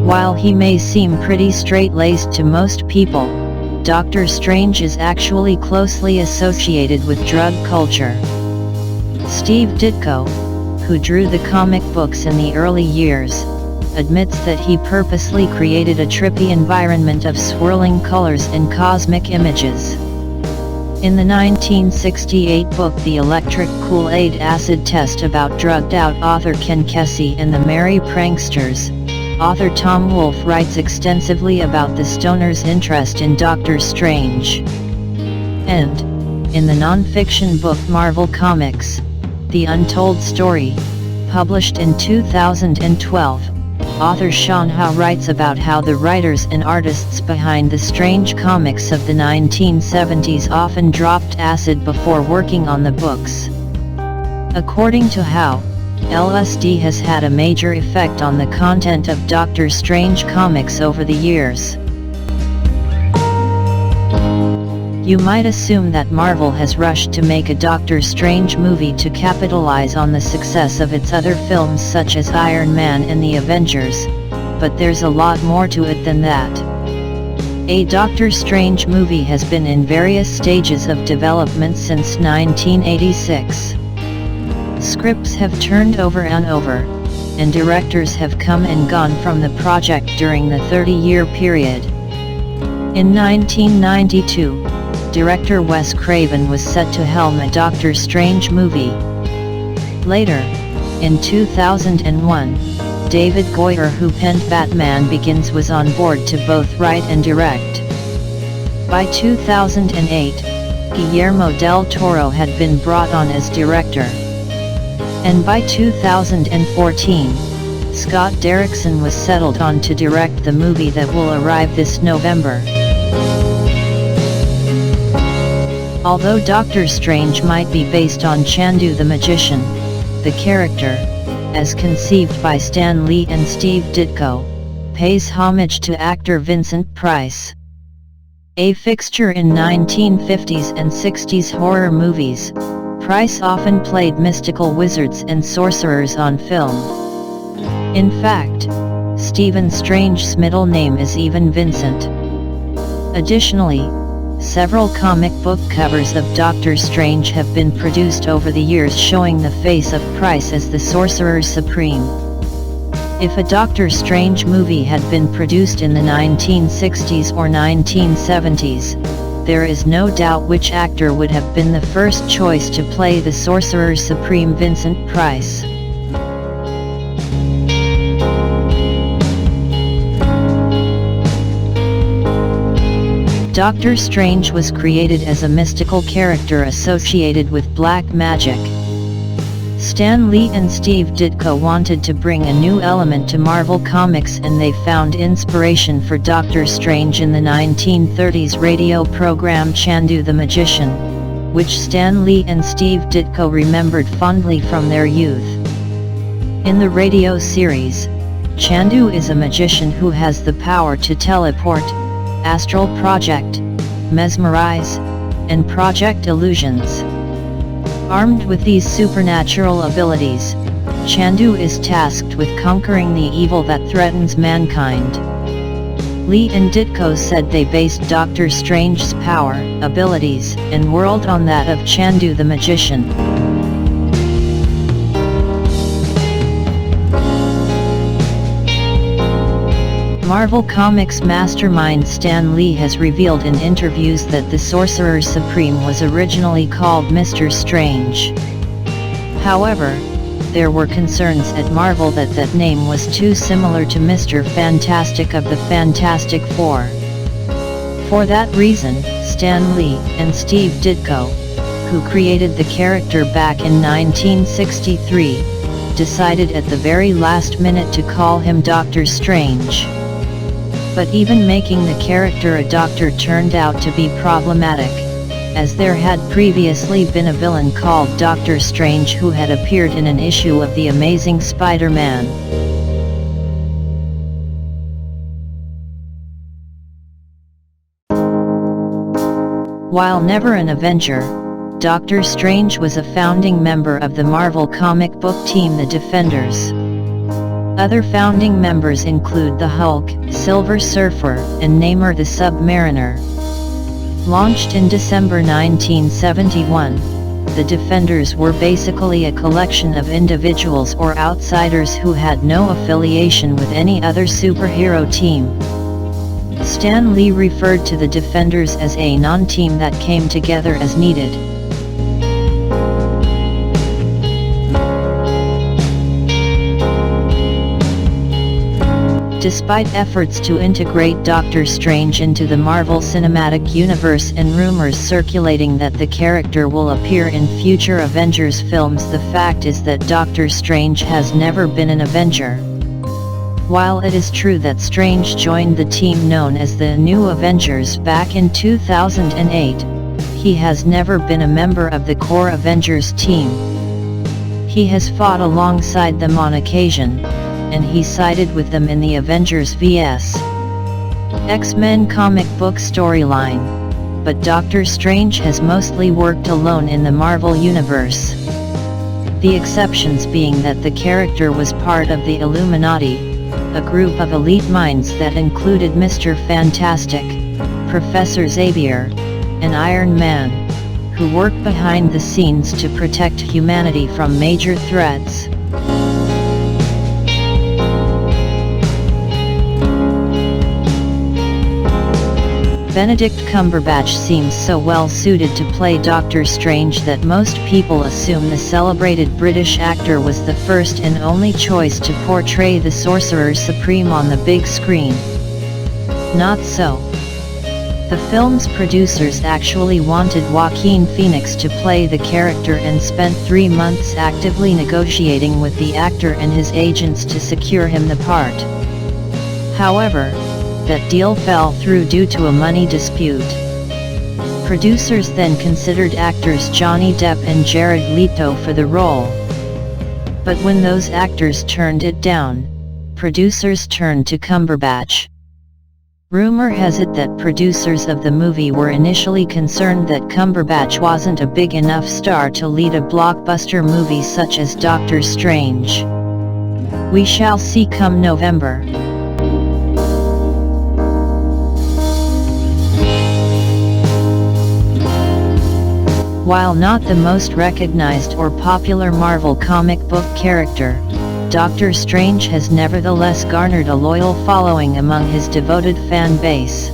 While he may seem pretty straight-laced to most people, Doctor Strange is actually closely associated with drug culture. Steve Ditko, who drew the comic books in the early years, admits that he purposely created a trippy environment of swirling colors and cosmic images. In the 1968 book The Electric Kool-Aid Acid Test about drugged-out author Ken Kesey and the Merry Pranksters, author Tom Wolfe writes extensively about the stoner's interest in Doctor Strange. And, in the non-fiction book Marvel Comics, The Untold Story, published in 2012, author Sean Howe writes about how the writers and artists behind the Strange comics of the 1970s often dropped acid before working on the books. According to Howe, LSD has had a major effect on the content of Doctor Strange comics over the years. You might assume that Marvel has rushed to make a Doctor Strange movie to capitalize on the success of its other films such as Iron Man and the Avengers, but there's a lot more to it than that. A Doctor Strange movie has been in various stages of development since 1986. Scripts have turned over and over, and directors have come and gone from the project during the 30-year period. In 1992, director Wes Craven was set to helm a Doctor Strange movie. Later, in 2001, David Goyer, who penned Batman Begins, was on board to both write and direct. By 2008, Guillermo del Toro had been brought on as director. And by 2014, Scott Derrickson was settled on to direct the movie that will arrive this November. Although Doctor Strange might be based on Chandu the Magician, the character, as conceived by Stan Lee and Steve Ditko, pays homage to actor Vincent Price. A fixture in 1950s and 60s horror movies, Price often played mystical wizards and sorcerers on film. In fact, Stephen Strange's middle name is even Vincent. Additionally, several comic book covers of Doctor Strange have been produced over the years showing the face of Price as the Sorcerer Supreme. If a Doctor Strange movie had been produced in the 1960s or 1970s, there is no doubt which actor would have been the first choice to play the Sorcerer Supreme, Vincent Price. Doctor Strange was created as a mystical character associated with black magic. Stan Lee and Steve Ditko wanted to bring a new element to Marvel Comics, and they found inspiration for Doctor Strange in the 1930s radio program Chandu the Magician, which Stan Lee and Steve Ditko remembered fondly from their youth. In the radio series, Chandu is a magician who has the power to teleport, astral project, mesmerize, and project illusions. Armed with these supernatural abilities, Chandu is tasked with conquering the evil that threatens mankind. Lee and Ditko said they based Doctor Strange's power, abilities, and world on that of Chandu the Magician. Marvel Comics mastermind Stan Lee has revealed in interviews that the Sorcerer Supreme was originally called Mr. Strange. However, there were concerns at Marvel that that name was too similar to Mr. Fantastic of the Fantastic Four. For that reason, Stan Lee and Steve Ditko, who created the character back in 1963, decided at the very last minute to call him Doctor Strange. But even making the character a doctor turned out to be problematic. as there had previously been a villain called Doctor Strange who had appeared in an issue of The Amazing Spider-Man. While never an Avenger, Doctor Strange was a founding member of the Marvel comic book team The Defenders. Other founding members include the Hulk, Silver Surfer, and Namor the Submariner. Launched in December 1971, the Defenders were basically a collection of individuals or outsiders who had no affiliation with any other superhero team. Stan Lee referred to the Defenders as a non-team that came together as needed. Despite efforts to integrate Doctor Strange into the Marvel Cinematic Universe and rumors circulating that the character will appear in future Avengers films, the fact is that Doctor Strange has never been an Avenger. While it is true that Strange joined the team known as the New Avengers back in 2008, he has never been a member of the core Avengers team. He has fought alongside them on occasion, and he sided with them in the Avengers vs. X-Men comic book storyline, but Doctor Strange has mostly worked alone in the Marvel Universe. The exceptions being that the character was part of the Illuminati, a group of elite minds that included Mr. Fantastic, Professor Xavier, and Iron Man, who work behind the scenes to protect humanity from major threats. Benedict Cumberbatch seems so well suited to play Doctor Strange that most people assume the celebrated British actor was the first and only choice to portray the Sorcerer Supreme on the big screen. Not so. The film's producers actually wanted Joaquin Phoenix to play the character and spent 3 months actively negotiating with the actor and his agents to secure him the part. However, that deal fell through due to a money dispute. Producers then considered actors Johnny Depp and Jared Leto for the role. But when those actors turned it down, producers turned to Cumberbatch. Rumor has it that producers of the movie were initially concerned that Cumberbatch wasn't a big enough star to lead a blockbuster movie such as Doctor Strange. We shall see come November. While not the most recognized or popular Marvel comic book character, Doctor Strange has nevertheless garnered a loyal following among his devoted fan base.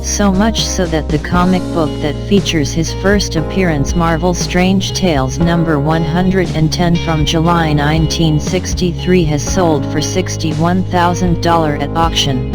So much so that the comic book that features his first appearance, Marvel Strange Tales number 110 from July 1963, has sold for $61,000 at auction.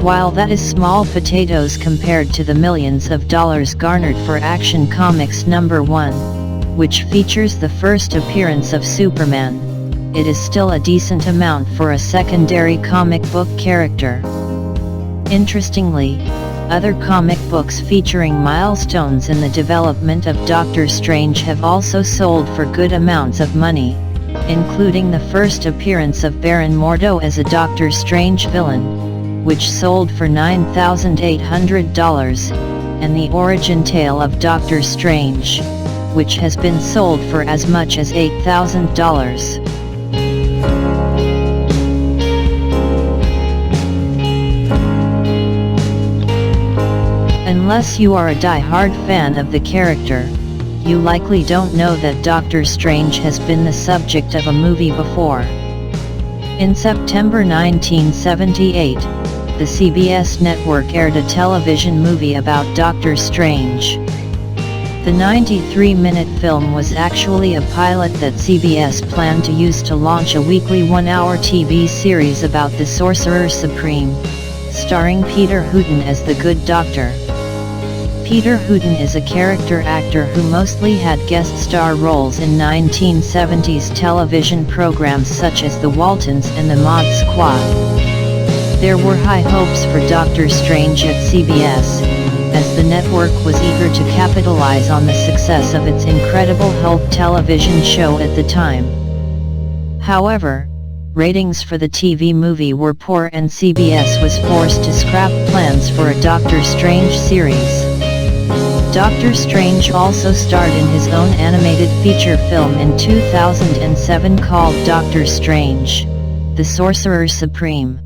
While that is small potatoes compared to the millions of dollars garnered for Action Comics number 1, which features the first appearance of Superman, it is still a decent amount for a secondary comic book character. Interestingly, other comic books featuring milestones in the development of Doctor Strange have also sold for good amounts of money, including the first appearance of Baron Mordo as a Doctor Strange villain, which sold for $9,800, and the origin tale of Doctor Strange, which has been sold for as much as $8,000. Unless you are a die-hard fan of the character, you likely don't know that Doctor Strange has been the subject of a movie before. In September 1978, the CBS network aired a television movie about Doctor Strange. The 93-minute film was actually a pilot that CBS planned to use to launch a weekly 1-hour TV series about the Sorcerer Supreme, starring Peter Hooton as the Good Doctor. Peter Hooton is a character actor who mostly had guest star roles in 1970s television programs such as The Waltons and The Mod Squad. There were high hopes for Doctor Strange at CBS, as the network was eager to capitalize on the success of its Incredible Hulk television show at the time. However, ratings for the TV movie were poor and CBS was forced to scrap plans for a Doctor Strange series. Doctor Strange also starred in his own animated feature film in 2007 called Doctor Strange, the Sorcerer Supreme.